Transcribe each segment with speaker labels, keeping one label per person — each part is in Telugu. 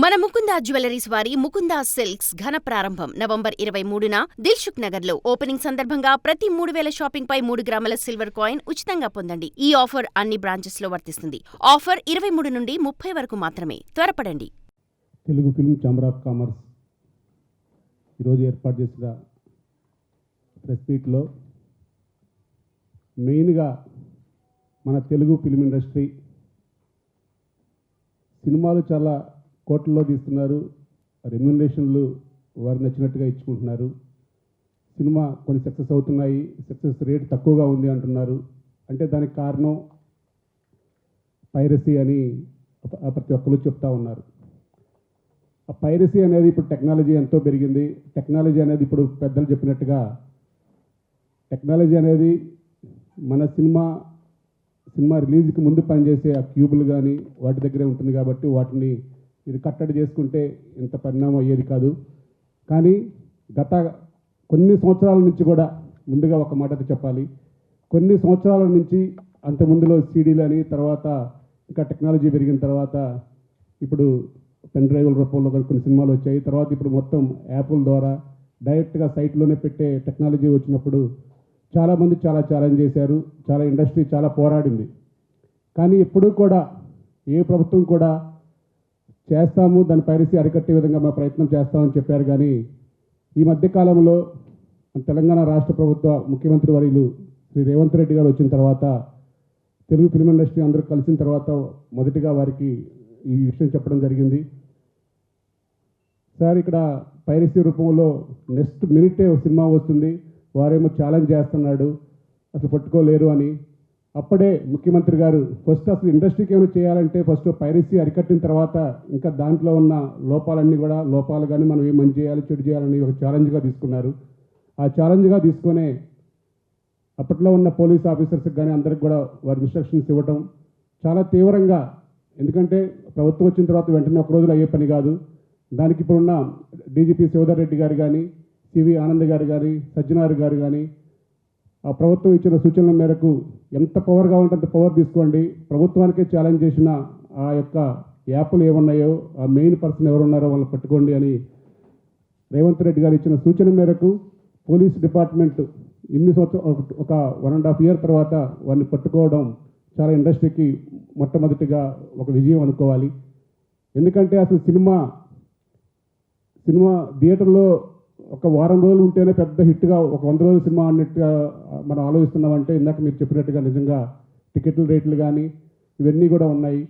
Speaker 1: మన ముకుందా జ్యువెలరీస్ వారి ముకుందా సిల్క్స్ ఘన ప్రారంభం నవంబర్ 23న దిల్సుఖ్ నగర్ లో ఓపెనింగ్ సందర్భంగా ప్రతి 3000 షాపింగ్ పై 3 గ్రాముల సిల్వర్ కాయిన్ ఉచితంగా పొందండి. ఈ ఆఫర్ అన్ని బ్రాంచెస్ లో వర్తిస్తుంది. ఆఫర్ 23 నుండి 30 వరకు మాత్రమే. త్వరపడండి.
Speaker 2: Telugu film chamber of commerce ఈరోజు ఏర్పాటు చేసిన ప్రెస్ మీట్లో మెయిన్గా మన తెలుగు ఫిల్మ్ ఇండస్ట్రీ సినిమాలు చాలా కోట్లలో తీస్తున్నారు, రెమ్యునరేషన్లు వారు నచ్చినట్టుగా ఇచ్చుకుంటున్నారు. సినిమా కొన్ని సక్సెస్ అవుతున్నాయి, సక్సెస్ రేట్ తక్కువగా ఉంది అంటున్నారు. అంటే దానికి కారణం పైరసీ అని ప్రతి ఒక్కరు చెప్తా ఉన్నారు. ఆ పైరసీ అనేది ఇప్పుడు టెక్నాలజీ ఎంతో పెరిగింది. టెక్నాలజీ అనేది ఇప్పుడు పెద్దలు చెప్పినట్టుగా టెక్నాలజీ అనేది మన సినిమా రిలీజ్కి ముందు పనిచేసే ఆ క్యూబులు కానీ వాటి దగ్గరే ఉంటుంది కాబట్టి వాటిని ఇది కట్టడి చేసుకుంటే ఇంత పరిణామం అయ్యేది కాదు. కానీ గత కొన్ని సంవత్సరాల నుంచి కూడా ముందుగా ఒక మాట చెప్పాలి, కొన్ని సంవత్సరాల నుంచి అంత ముందులో సీడీలు అని, తర్వాత ఇంకా టెక్నాలజీ పెరిగిన తర్వాత ఇప్పుడు పెన్ డ్రైవ్ల రూపంలో కొన్ని సినిమాలు వచ్చాయి. తర్వాత ఇప్పుడు మొత్తం యాప్ల ద్వారా డైరెక్ట్గా సైట్లోనే పెట్టే టెక్నాలజీ వచ్చినప్పుడు చాలామంది చాలా ఛాలెంజ్ చేశారు, చాలా ఇండస్ట్రీ చాలా పోరాడింది. కానీ ఎప్పుడూ కూడా ఏ ప్రభుత్వం కూడా చేస్తాము, దాని పైరసీ అరికట్టే విధంగా మా ప్రయత్నం చేస్తామని చెప్పారు. కానీ ఈ మధ్యకాలంలో తెలంగాణ రాష్ట్ర ప్రభుత్వ ముఖ్యమంత్రి వర్యులు శ్రీ రేవంత్ రెడ్డి గారు వచ్చిన తర్వాత తెలుగు ఫిల్మ్ ఇండస్ట్రీ అందరూ కలిసిన తర్వాత మొదటిగా వారికి ఈ విషయం చెప్పడం జరిగింది. సార్, ఇక్కడ పైరసీ రూపంలో నెక్స్ట్ మినిటే సినిమా వస్తుంది, వారేమో ఛాలెంజ్ చేస్తున్నాడు, అసలు పట్టుకోలేరు అని. అప్పుడే ముఖ్యమంత్రి గారు ఫస్ట్ అసలు ఇండస్ట్రీకి ఏమైనా చేయాలంటే ఫస్ట్ పైరసీ అరికట్టిన తర్వాత ఇంకా దాంట్లో ఉన్న లోపాలు కానీ మనం ఏం మంచి చేయాలి చెడు చేయాలని ఒక ఛాలెంజ్గా తీసుకున్నారు. ఆ ఛాలెంజ్గా తీసుకునే అప్పట్లో ఉన్న పోలీస్ ఆఫీసర్స్కి కానీ అందరికి కూడా వారి ఇన్స్ట్రక్షన్స్ ఇవ్వటం చాలా తీవ్రంగా. ఎందుకంటే ప్రభుత్వం వచ్చిన తర్వాత వెంటనే ఒక రోజులో అయ్యే పని కాదు. దానికి ఇప్పుడున్న డీజీపీ శివధర్ రెడ్డి గారు కానీ, సివి ఆనంద్ గారు కానీ, సజ్జనార్ గారు కానీ ఆ ప్రభుత్వం ఇచ్చిన సూచనల మేరకు ఎంత పవర్గా ఉంటే అంత పవర్ తీసుకోండి, ప్రభుత్వానికే ఛాలెంజ్ చేసిన ఆ యొక్క యాప్లు ఏమున్నాయో ఆ మెయిన్ పర్సన్ ఎవరున్నారో వాళ్ళని పట్టుకోండి అని రేవంత్ రెడ్డి గారు ఇచ్చిన సూచన మేరకు పోలీస్ డిపార్ట్మెంట్ ఇన్ని సంవత్సరాలు ఒక 1.5 year తర్వాత వారిని పట్టుకోవడం చాలా ఇండస్ట్రీకి మొట్టమొదటిగా ఒక విజయం అనుకోవాలి. ఎందుకంటే అసలు సినిమా థియేటర్లో ఒక వారం రోజులు ఉంటేనే పెద్ద హిట్గా ఒక 100 రోజుల సినిమా అన్నట్టుగా మనం ఆలోచిస్తున్నామంటే ఇందాక మీరు చెప్పినట్టుగా నిజంగా టికెట్ల రేట్లు కానీ ఇవన్నీ కూడా ఉన్నాయి.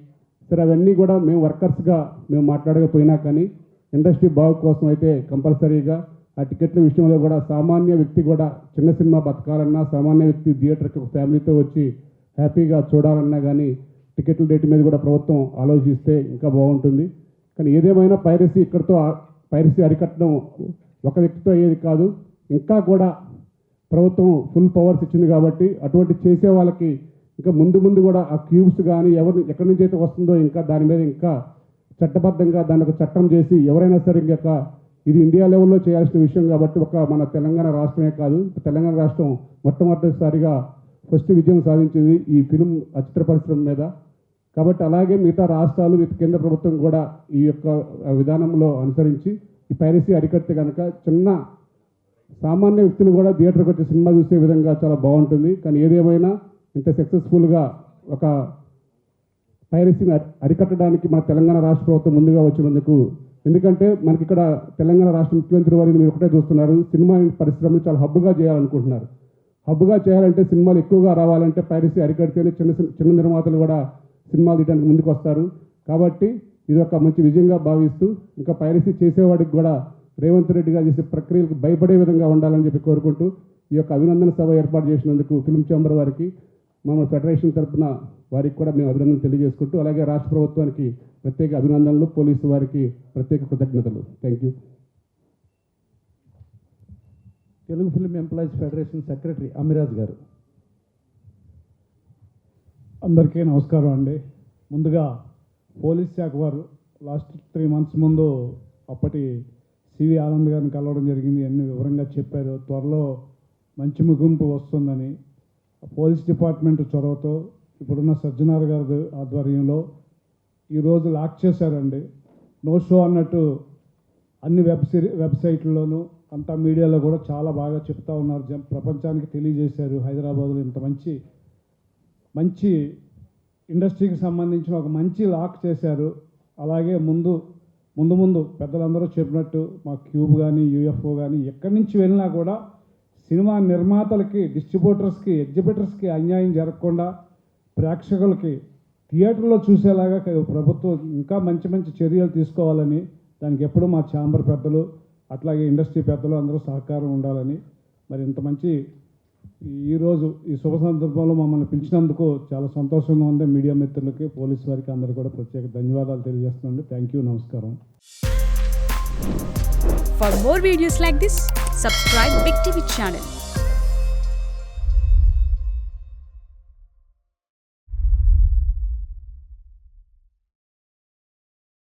Speaker 2: సరే, అవన్నీ కూడా మేము వర్కర్స్గా మేము మాట్లాడకపోయినా కానీ ఇండస్ట్రీ బాగు కోసం అయితే కంపల్సరీగా ఆ టికెట్ల విషయంలో కూడా సామాన్య వ్యక్తి కూడా చిన్న సినిమా బతకాలన్నా, సామాన్య వ్యక్తి థియేటర్కి ఒక ఫ్యామిలీతో వచ్చి హ్యాపీగా చూడాలన్నా కానీ టికెట్ల రేటు మీద కూడా ప్రభుత్వం ఆలోచిస్తే ఇంకా బాగుంటుంది. కానీ ఏదేమైనా పైరసీ అరికట్టడం ఒక వ్యక్తితో అయ్యేది కాదు. ఇంకా కూడా ప్రభుత్వం ఫుల్ పవర్స్ ఇచ్చింది కాబట్టి అటువంటి చేసే వాళ్ళకి ఇంకా ముందు కూడా ఆ క్యూబ్స్ కానీ ఎక్కడి నుంచి అయితే వస్తుందో ఇంకా దాని మీద ఇంకా చట్టబద్ధంగా దాని ఒక చట్టం చేసి ఎవరైనా సరే ఇంకా ఇది ఇండియా లెవెల్లో చేయాల్సిన విషయం కాబట్టి ఒక మన తెలంగాణ రాష్ట్రమే కాదు, తెలంగాణ రాష్ట్రం మొట్టమొదటిసారిగా ఫస్ట్ విజయం సాధించింది ఈ ఫిల్మ్ చిత్ర పరిశ్రమ మీద. కాబట్టి అలాగే మిగతా రాష్ట్రాలు, కేంద్ర ప్రభుత్వం కూడా ఈ యొక్క విధానంలో అనుసరించి ఈ పైరసీ అరికడితే కనుక చిన్న సామాన్య వ్యక్తులు కూడా థియేటర్కి వచ్చి సినిమా చూసే విధంగా చాలా బాగుంటుంది. కానీ ఏదేమైనా ఇంత సక్సెస్ఫుల్గా ఒక పైరసీని అరికట్టడానికి మన తెలంగాణ రాష్ట్ర ప్రభుత్వం ముందుగా వచ్చినందుకు, ఎందుకంటే మనకి ఇక్కడ తెలంగాణ రాష్ట్ర ముఖ్యమంత్రి వారిని మీరు ఒకటే చూస్తున్నారు, సినిమా పరిశ్రమను చాలా హబ్బుగా చేయాలనుకుంటున్నారు. హబ్బుగా చేయాలంటే సినిమాలు ఎక్కువగా రావాలంటే పైరసీ అరికడితేనే చిన్న నిర్మాతలు కూడా సినిమాలు తీయడానికి ముందుకు వస్తారు. కాబట్టి ఇది ఒక మంచి విజయంగా భావిస్తూ ఇంకా పైరసీ చేసేవాడికి కూడా రేవంత్ రెడ్డి గారు చేసే ప్రక్రియలకు భయపడే విధంగా ఉండాలని చెప్పి కోరుకుంటూ ఈ యొక్క అభినందన సభ ఏర్పాటు చేసినందుకు ఫిల్మ్ ఛాంబర్ వారికి, మన ఫెడరేషన్ తరఫున వారికి కూడా మేము అభినందనలు తెలియజేసుకుంటూ, అలాగే రాష్ట్ర ప్రభుత్వానికి ప్రత్యేక అభినందనలు, పోలీసు వారికి ప్రత్యేక కృతజ్ఞతలు. Thank you.
Speaker 3: Telugu film employees federation secretary Amiraj గారు.
Speaker 4: అందరికీ నమస్కారం అండి. ముందుగా పోలీస్ శాఖ వారు లాస్ట్ 3 months ముందు అప్పటి సివి ఆనంద్ గారిని కలవడం జరిగింది, అన్ని వివరంగా చెప్పారు. త్వరలో మంచి ముగింపు వస్తుందని పోలీస్ డిపార్ట్మెంట్ చొరవతో ఇప్పుడున్న సజ్జనార్ గారి ఆధ్వర్యంలో ఈరోజు లాక్ చేశారండి. నో షో అన్నట్టు అన్ని వెబ్సైట్లలోనూ అంతా మీడియాలో కూడా చాలా బాగా చెప్తా ఉన్నారు. ప్రపంచానికి తెలియజేశారు హైదరాబాద్లో ఇంత మంచి ఇండస్ట్రీకి సంబంధించిన ఒక మంచి లాక్ చేశారు. అలాగే ముందు పెద్దలందరూ చెప్పినట్టు మా క్యూబ్ కానీ యూఎఫ్ఓ కానీ ఎక్కడి నుంచి వెళ్ళినా కూడా సినిమా నిర్మాతలకి, డిస్ట్రిబ్యూటర్స్కి, ఎగ్జిబిటర్స్కి అన్యాయం జరగకుండా ప్రేక్షకులకి థియేటర్లో చూసేలాగా ప్రభుత్వం ఇంకా మంచి చర్యలు తీసుకోవాలని, దానికి ఎప్పుడూ మా ఛాంబర్ పెద్దలు అట్లాగే ఇండస్ట్రీ పెద్దలు అందరూ సహకారం ఉండాలని, మరి ఇంత మంచి ఈరోజు ఈ శుభ సందర్భంలో మమ్మల్ని పిలిచినందుకు చాలా సంతోషంగా ఉంది. మీడియా మిత్రులకి, పోలీసు వారికి అందరూ కూడా ప్రత్యేక ధన్యవాదాలు తెలియజేస్తున్నాను. థ్యాంక్ యూ, నమస్కారం.
Speaker 5: For more videos like this, subscribe Big TV channel.